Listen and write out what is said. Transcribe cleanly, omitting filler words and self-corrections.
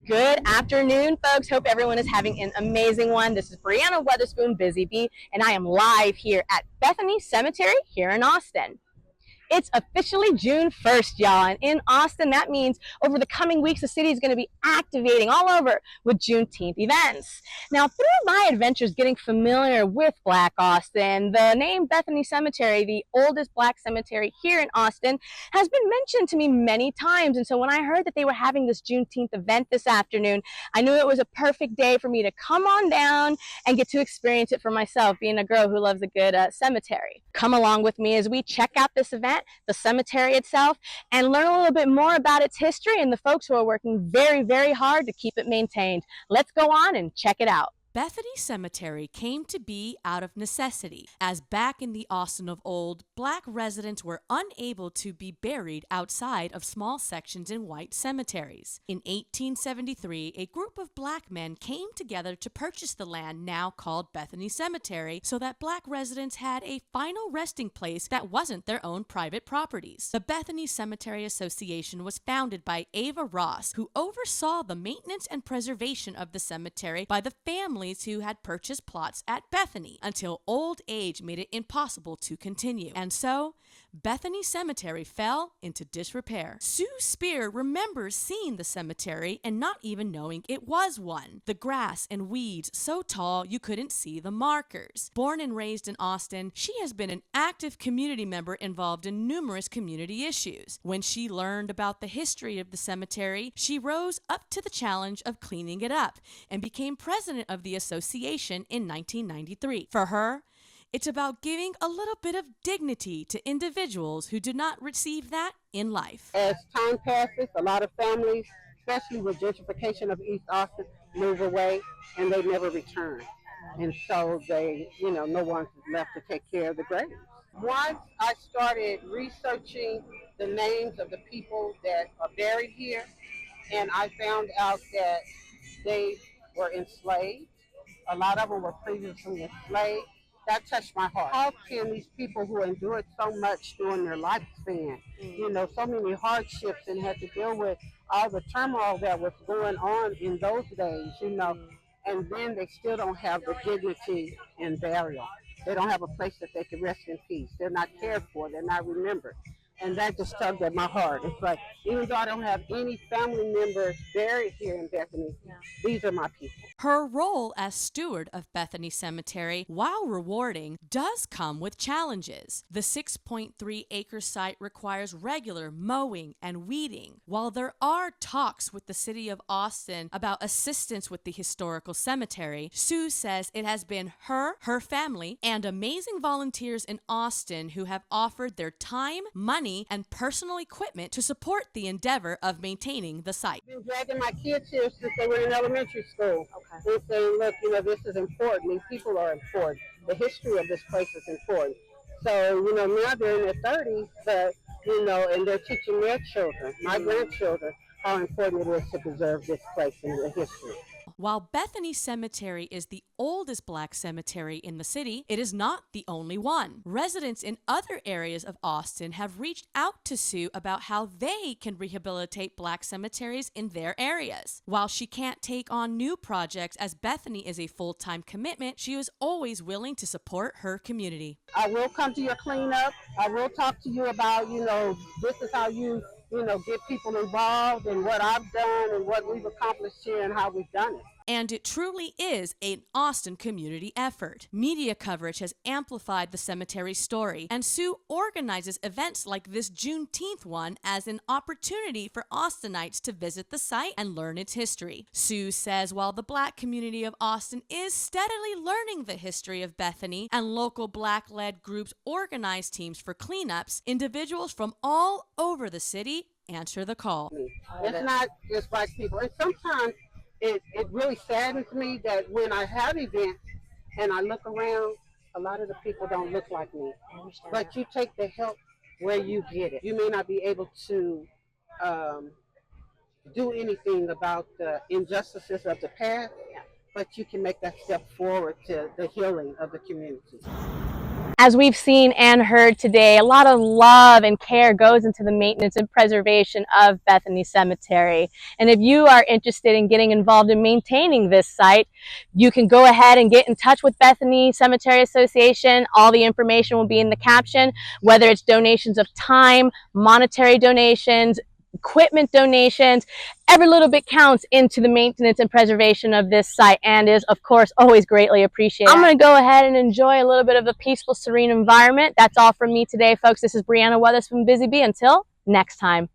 Good afternoon, folks. Hope everyone is having an amazing one. This is Brianna Weatherspoon, Busy Bee, and I am live here at Bethany Cemetery here in Austin. It's officially June 1st, y'all, and in Austin, that means over the coming weeks, the city is going to be activating all over with Juneteenth events. Now, through my adventures getting familiar with Black Austin, the name Bethany Cemetery, the oldest Black cemetery here in Austin, has been mentioned to me many times. And so when I heard that they were having this Juneteenth event this afternoon, I knew it was a perfect day for me to come on down and get to experience it for myself, being a girl who loves a good cemetery. Come along with me as we check out this event, the cemetery itself, and learn a little bit more about its history and the folks who are working very, very hard to keep it maintained. Let's go on and check it out. Bethany Cemetery came to be out of necessity, as back in the Austin of old, Black residents were unable to be buried outside of small sections in white cemeteries. In 1873, a group of Black men came together to purchase the land now called Bethany Cemetery so that Black residents had a final resting place that wasn't their own private properties. The Bethany Cemetery Association was founded by Ava Ross, who oversaw the maintenance and preservation of the cemetery by the families who had purchased plots at Bethany until old age made it impossible to continue. And so, Bethany Cemetery fell into disrepair. Sue Spear remembers seeing the cemetery and not even knowing it was one. The grass and weeds so tall you couldn't see the markers. Born and raised in Austin, she has been an active community member involved in numerous community issues. When she learned about the history of the cemetery, she rose up to the challenge of cleaning it up and became president of the association in 1993. For her, it's about giving a little bit of dignity to individuals who do not receive that in life. As time passes, a lot of families, especially with gentrification of East Austin, move away and they never return. And so no one's left to take care of the graves. Once I started researching the names of the people that are buried here, and I found out that they were enslaved. A lot of them were previously enslaved. That touched my heart. How can these people who endured so much during their lifespan, so many hardships and had to deal with all the turmoil that was going on in those days, and then they still don't have the dignity and burial. They don't have a place that they can rest in peace. They're not cared for. They're not remembered. And that just tugged at my heart. It's like, even though I don't have any family members buried here in Bethany, these are my people. Her role as steward of Bethany Cemetery, while rewarding, does come with challenges. The 6.3-acre site requires regular mowing and weeding. While there are talks with the city of Austin about assistance with the historical cemetery, Sue says it has been her family, and amazing volunteers in Austin who have offered their time, money, and personal equipment to support the endeavor of maintaining the site. I've been dragging my kids here since they were in elementary school. Okay. And saying, look, this is important. These people are important. The history of this place is important. So, now they're in their 30s, but, and they're teaching their children, my grandchildren, how important it is to preserve this place and the history. While Bethany Cemetery is the oldest Black cemetery in the city, it is not the only one. Residents in other areas of Austin have reached out to Sue about how they can rehabilitate Black cemeteries in their areas. While she can't take on new projects as Bethany is a full-time commitment, she is always willing to support her community. I will come to your cleanup. I will talk to you about, this is how you get people involved and what I've done and what we've accomplished here and how we've done it. And it truly is an Austin community effort. Media coverage has amplified the cemetery's story, and Sue organizes events like this Juneteenth one as an opportunity for Austinites to visit the site and learn its history. Sue says while the Black community of Austin is steadily learning the history of Bethany and local Black-led groups organize teams for cleanups, individuals from all over the city answer the call. It's not just Black people. And sometimes it really saddens me that when I have events and I look around, a lot of the people don't look like me. But you take the help where you get it. You may not be able to do anything about the injustices of the past, but you can make that step forward to the healing of the community. As we've seen and heard today, a lot of love and care goes into the maintenance and preservation of Bethany Cemetery. And if you are interested in getting involved in maintaining this site, you can go ahead and get in touch with Bethany Cemetery Association. All the information will be in the caption, whether it's donations of time, monetary donations, equipment donations. Every little bit counts into the maintenance and preservation of this site and is, of course, always greatly appreciated. I'm going to go ahead and enjoy a little bit of a peaceful, serene environment. That's all from me today, folks. This is Brianna Weatherspoon, Busy Bee. Until next time.